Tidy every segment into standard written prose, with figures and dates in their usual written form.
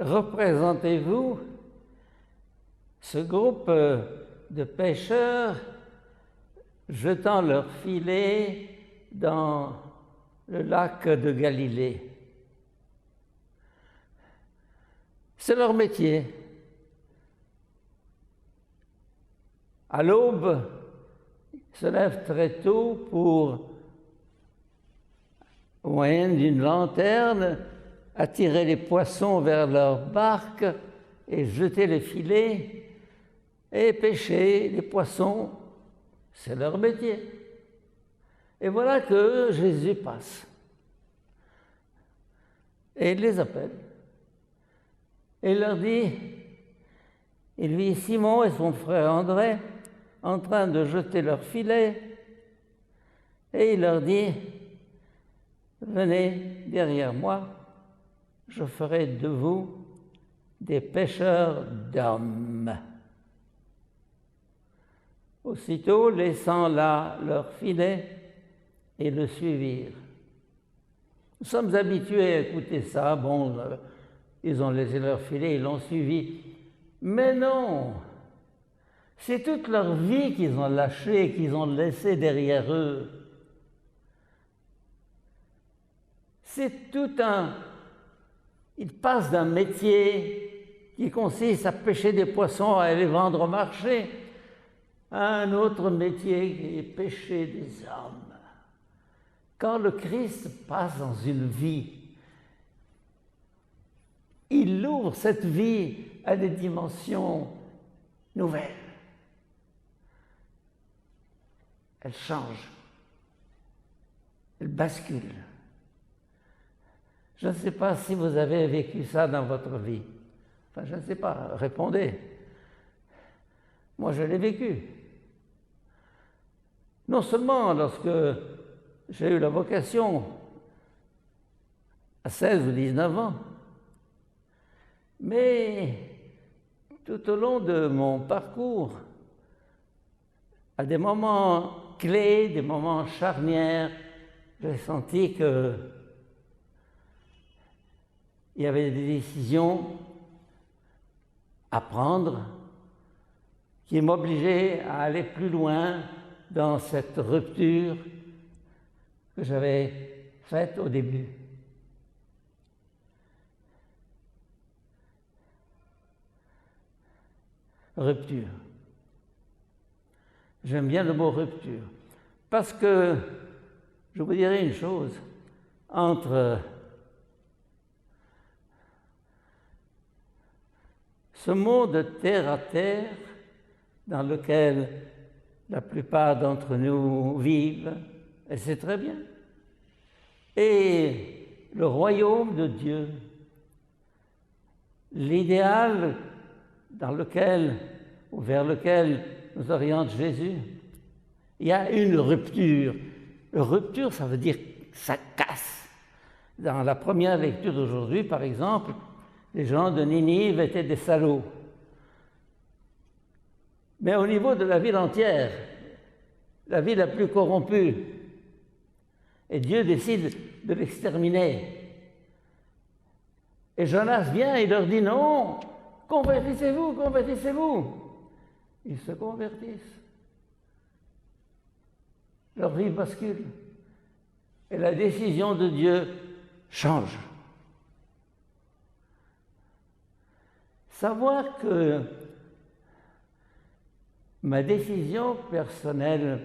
représentez-vous ce groupe de pêcheurs jetant leurs filets dans le lac de Galilée. C'est leur métier. À l'aube, ils se lèvent très tôt pour, au moyen d'une lanterne, attirer les poissons vers leur barque et jeter les filets et pêcher les poissons. C'est leur métier. Et voilà que Jésus passe. Et il les appelle. Et il leur dit, il vit Simon et son frère André en train de jeter leurs filets. Et il leur dit, venez derrière moi, je ferai de vous des pêcheurs d'hommes. Aussitôt, laissant là leurs filets, ils le suivirent. Nous sommes habitués à écouter ça. Bon, ils ont laissé leurs filets, ils l'ont suivi. Mais non, c'est toute leur vie qu'ils ont lâché, qu'ils ont laissé derrière eux. C'est tout un... Ils passent d'un métier qui consiste à pêcher des poissons, à les vendre au marché, à un autre métier qui est pêcher des hommes. Quand le Christ passe dans une vie, il ouvre cette vie à des dimensions nouvelles. Elle change, elle bascule. Je ne sais pas si vous avez vécu ça dans votre vie. Enfin, je ne sais pas, répondez. Moi, je l'ai vécu. Non seulement lorsque j'ai eu la vocation à 16 ou 19 ans, mais tout au long de mon parcours, à des moments clés, des moments charnières, j'ai senti que il y avait des décisions à prendre qui m'obligeaient à aller plus loin dans cette rupture que j'avais faite au début. Rupture. J'aime bien le mot rupture, parce que, je vous dirai une chose, entre ce monde terre à terre dans lequel la plupart d'entre nous vivent, et c'est très bien, et le royaume de Dieu, l'idéal dans lequel ou vers lequel nous oriente Jésus, il y a une rupture. Rupture, ça veut dire que ça casse. Dans la première lecture d'aujourd'hui, par exemple, les gens de Ninive étaient des salauds. Mais au niveau de la ville entière, la ville la plus corrompue, et Dieu décide de l'exterminer. Et Jonas vient et leur dit non, convertissez-vous, convertissez-vous. Ils se convertissent. Leur vie bascule. Et la décision de Dieu change. Savoir que ma décision personnelle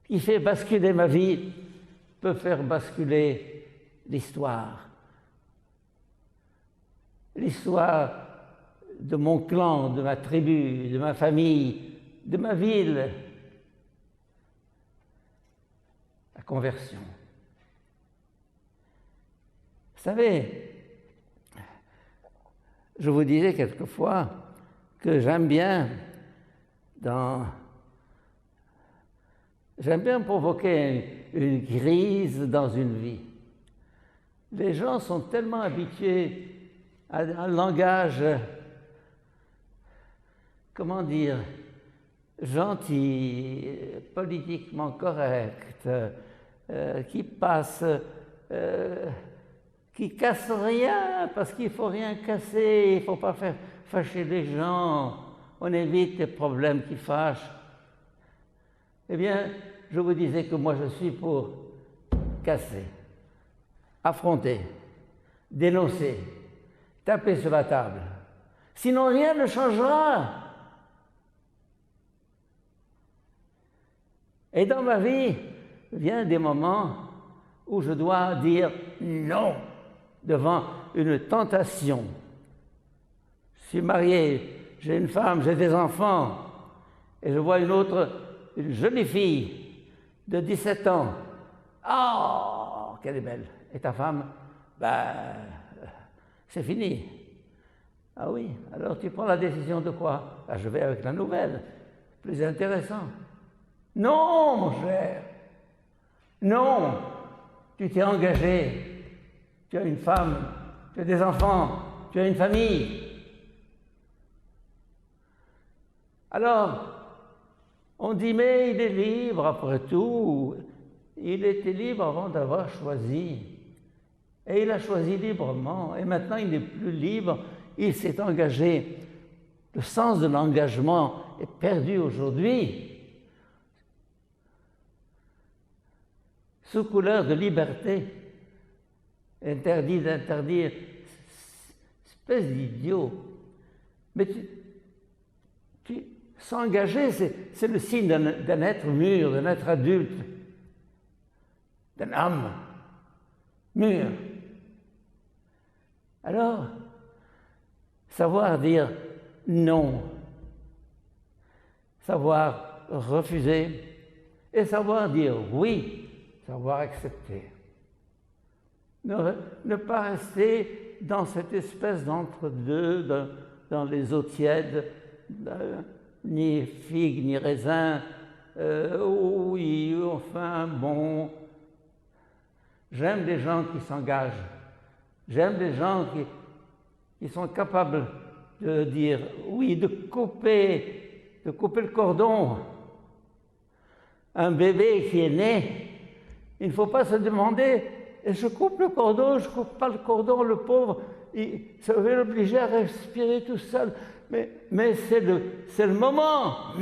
qui fait basculer ma vie peut faire basculer l'histoire. L'histoire de mon clan, de ma tribu, de ma famille, de ma ville. La conversion. Vous savez, je vous disais quelquefois que j'aime bien provoquer une crise dans une vie. Les gens sont tellement habitués à un langage, comment dire, gentil, politiquement correct, qui passe, qui casse rien, parce qu'il ne faut rien casser, il ne faut pas faire fâcher les gens, on évite les problèmes qui fâchent. Eh bien, je vous disais que moi je suis pour casser, affronter, dénoncer, taper sur la table. Sinon rien ne changera. Et dans ma vie, viennent des moments où je dois dire non devant une tentation. Je suis marié, j'ai une femme, j'ai des enfants, et je vois une jolie fille de 17 ans. Oh, qu'elle est belle. Et ta femme, c'est fini. Ah oui, alors tu prends la décision de quoi? Je vais avec la nouvelle, plus intéressant. Non, mon cher, non, tu t'es engagé, tu as une femme, tu as des enfants, tu as une famille. Alors, on dit, mais il est libre après tout. Il était libre avant d'avoir choisi. Et il a choisi librement. Et maintenant, il n'est plus libre. Il s'est engagé. Le sens de l'engagement est perdu aujourd'hui. Sous couleur de liberté. Interdit d'interdire. Espèce d'idiot. Mais s'engager, c'est le signe d'un être mûr, d'un être adulte, d'un âme mûr. Alors, savoir dire non, savoir refuser et savoir dire oui, savoir accepter. Ne pas rester dans cette espèce d'entre-deux, dans les eaux tièdes, ni figues, ni raisins, oui, enfin, bon. J'aime les gens qui s'engagent. J'aime les gens qui sont capables de dire oui, de couper le cordon. Un bébé qui est né, il ne faut pas se demander, je coupe le cordon, je ne coupe pas le cordon, le pauvre, ça va l'obliger à respirer tout seul. Mais c'est le moment.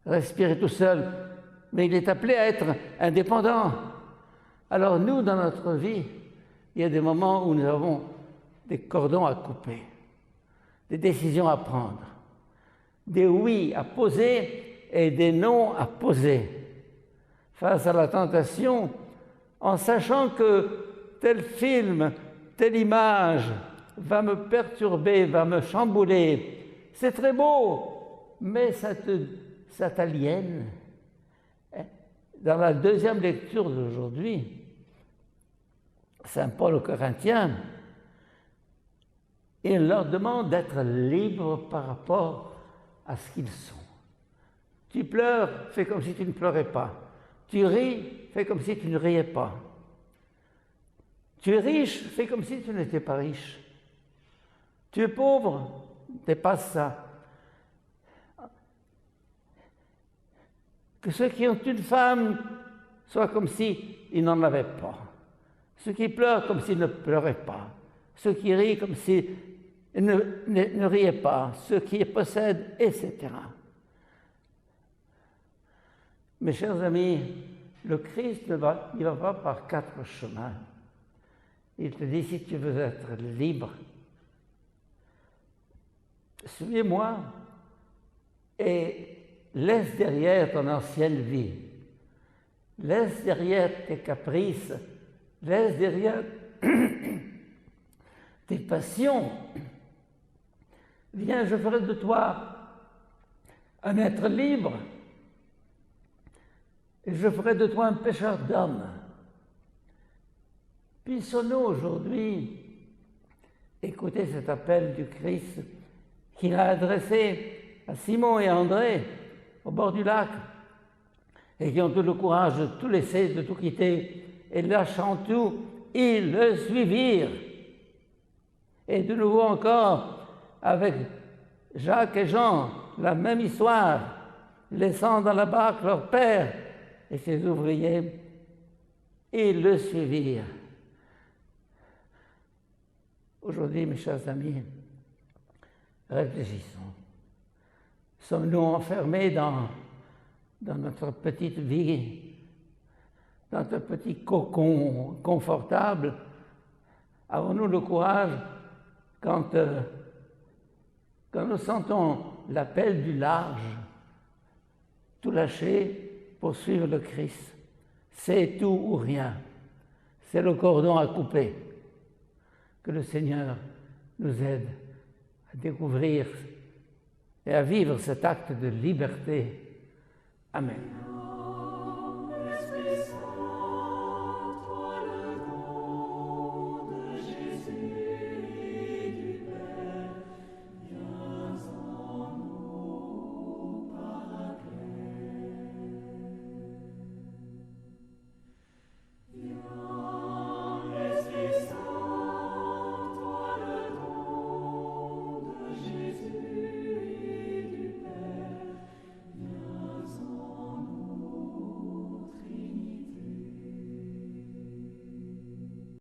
Respirer tout seul. Mais il est appelé à être indépendant. Alors nous, dans notre vie, il y a des moments où nous avons des cordons à couper, des décisions à prendre, des oui à poser et des non à poser. Face à la tentation, en sachant que tel film, telle image va me perturber, va me chambouler. C'est très beau, mais ça t'aliène. Dans la deuxième lecture d'aujourd'hui, Saint Paul aux Corinthiens, il leur demande d'être libres par rapport à ce qu'ils sont. Tu pleures, fais comme si tu ne pleurais pas. Tu ris, fais comme si tu ne riais pas. Tu es riche, fais comme si tu n'étais pas riche. Tu es pauvre, dépasse ça. Que ceux qui ont une femme soient comme s'ils n'en avaient pas. Ceux qui pleurent comme s'ils ne pleuraient pas. Ceux qui rient comme s'ils ne riaient pas. Ceux qui possèdent, etc. Mes chers amis, le Christ ne va pas par 4 chemins. Il te dit, si tu veux être libre, suis-moi et laisse derrière ton ancienne vie. Laisse derrière tes caprices. Laisse derrière tes passions. Viens, je ferai de toi un être libre. Et je ferai de toi un pécheur d'hommes. Puissions-nous aujourd'hui écouter cet appel du Christ qu'il a adressé à Simon et André au bord du lac et qui ont tout le courage de tout laisser, de tout quitter et lâchant tout, ils le suivirent. Et de nouveau encore, avec Jacques et Jean, la même histoire, laissant dans la barque leur père et ses ouvriers, ils le suivirent. Aujourd'hui, mes chers amis, réfléchissons. Sommes-nous enfermés dans notre petite vie, dans notre petit cocon confortable? Avons-nous le courage, quand nous sentons l'appel du large, tout lâcher pour suivre le Christ? C'est tout ou rien. C'est le cordon à couper. Que le Seigneur nous aide à découvrir et à vivre cet acte de liberté. Amen.